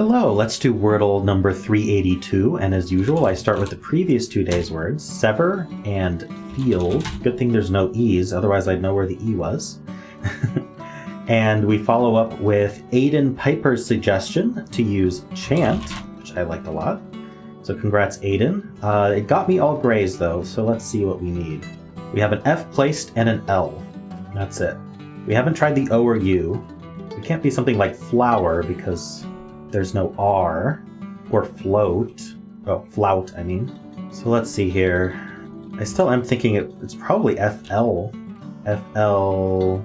Hello, let's do Wordle number 382, and as usual I start with the previous 2 days' words, sever and field. Good thing there's no E's, otherwise I'd know where the E was. And we follow up with Aiden Piper's suggestion to use chant, which I liked a lot. So congrats Aiden. It got me all grays though, so let's see what we need. We have an F placed and an L. That's it. We haven't tried the O or U. It can't be something like flower because there's no R, or float. Oh, flout, I mean. So let's see here. I still am thinking it's probably FL. FLO?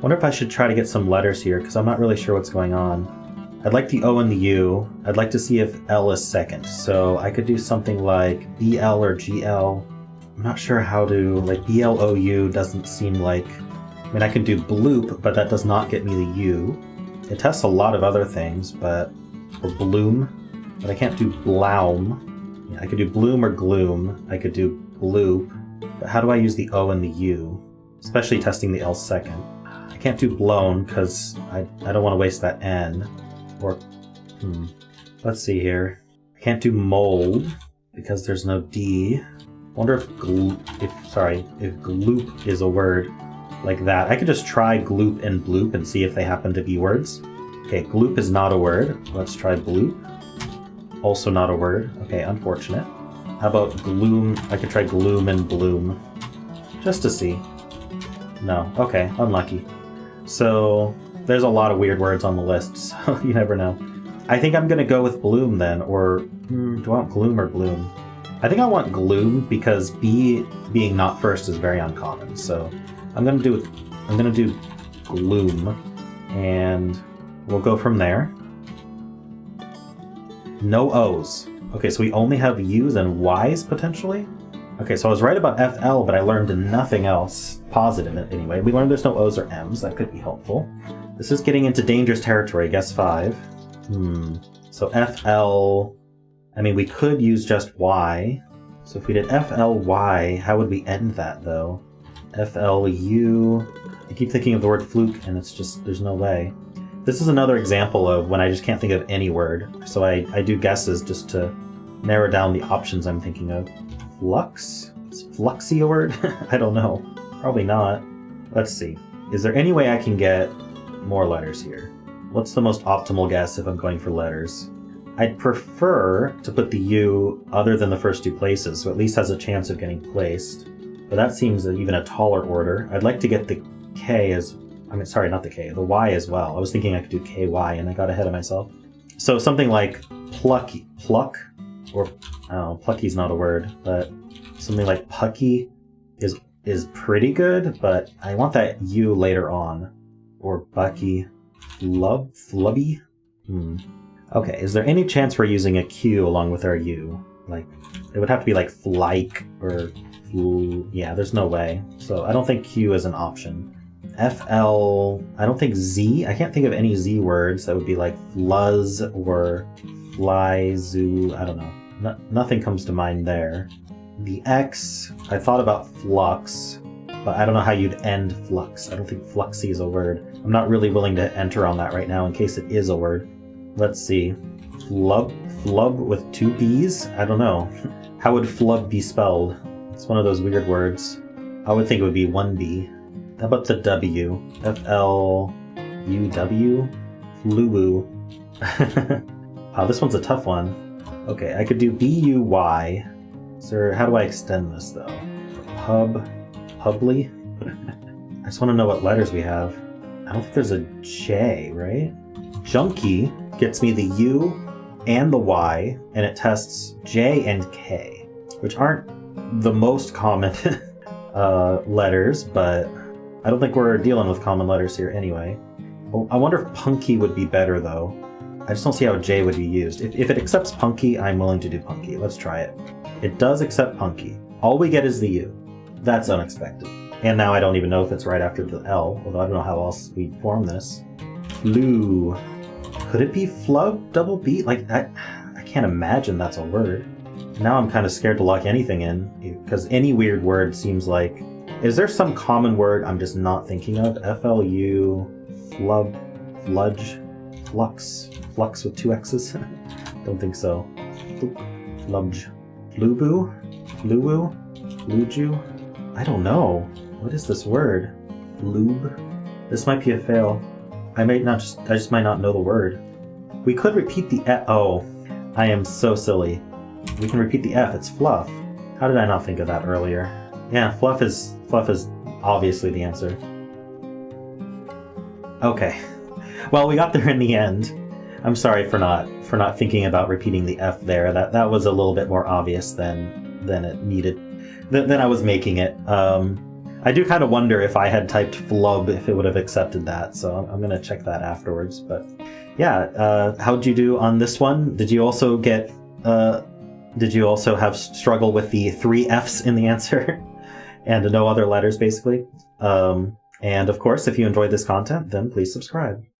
Wonder if I should try to get some letters here, because I'm not really sure what's going on. I'd like the O and the U. I'd like to see if L is second. So I could do something like BL or GL. I'm not sure how to, like BLOU doesn't seem like... I mean, I can do bloop, but that does not get me the U. It tests a lot of other things, or bloom, but I can't do bloum. Yeah, I could do bloom or gloom. I could do bloop, but how do I use the O and the U? Especially testing the L second. I can't do blown because I don't want to waste that N. Or, let's see here. I can't do mold because there's no D. Wonder if gloop is a word. Like that. I could just try gloop and bloop and see if they happen to be words. Okay, gloop is not a word. Let's try bloop. Also not a word. Okay, unfortunate. How about gloom? I could try gloom and bloom. Just to see. No. Okay, unlucky. So, there's a lot of weird words on the list, so you never know. I think I'm gonna go with bloom then, or do I want gloom or bloom? I think I want gloom because B being not first is very uncommon, so I'm gonna do gloom, and we'll go from there. No O's. Okay, so we only have U's and Y's potentially? Okay, so I was right about FL, but I learned nothing else positive anyway. We learned there's no O's or M's. That could be helpful. This is getting into dangerous territory. Guess 5. So FL... I mean, we could use just Y. So if we did FLY, how would we end that, though? FLU... I keep thinking of the word fluke, and it's just... there's no way. This is another example of when I just can't think of any word. So I do guesses just to narrow down the options I'm thinking of. Flux? Is fluxy a word? I don't know. Probably not. Let's see. Is there any way I can get more letters here? What's the most optimal guess if I'm going for letters? I'd prefer to put the U other than the first 2 places, so at least has a chance of getting placed. But that seems even a taller order. I'd like to get the K as... I mean, sorry, not the K, the Y as well. I was thinking I could do KY, and I got ahead of myself. So something like pluck, or... I don't know, plucky's not a word, but something like pucky is pretty good, but I want that U later on. Or bucky. Flubby? Okay, is there any chance we're using a Q along with our U? Like, it would have to be like flike or yeah, there's no way. So I don't think Q is an option. FL, I don't think Z, I can't think of any Z words that would be like fluzz or fly, zoo, I don't know. Nothing comes to mind there. The X, I thought about flux, but I don't know how you'd end flux. I don't think fluxy is a word. I'm not really willing to enter on that right now in case it is a word. Let's see. Flub with 2 B's? I don't know. How would flub be spelled? It's one of those weird words. I would think it would be 1 B. How about the W? F-L-U-W? Flubu. Wow, this one's a tough one. Okay, I could do B-U-Y. Sir, how do I extend this, though? Publy? I just want to know what letters we have. I don't think there's a J, right? Junkie gets me the U and the Y, and it tests J and K, which aren't the most common letters, but I don't think we're dealing with common letters here anyway. Oh, I wonder if punky would be better, though. I just don't see how J would be used. If it accepts punky, I'm willing to do punky. Let's try it. It does accept punky. All we get is the U. That's unexpected. And now I don't even know if it's right after the L, although I don't know how else we'd form this. Flu. Could it be flub double B? Like, I can't imagine that's a word. Now I'm kind of scared to lock anything in, because any weird word seems like... Is there some common word I'm just not thinking of? FLU, flub, fludge, flux, Flux with 2 X's? Don't think so. Lubj. Lubu? Luwu? Luju? I don't know. What is this word? Lube? This might be a fail. I just might not know the word. We could repeat the F. Oh, I am so silly. We can repeat the F. It's fluff. How did I not think of that earlier? Yeah, fluff is obviously the answer. Okay. Well, we got there in the end. I'm sorry for not thinking about repeating the F there. That was a little bit more obvious than it needed. Than I was making it. I do kind of wonder if I had typed flub if it would have accepted that, so I'm gonna check that afterwards. But yeah, how'd you do on this one? Did you also have struggle with the 3 F's in the answer and no other letters basically? And of course, if you enjoyed this content, then please subscribe.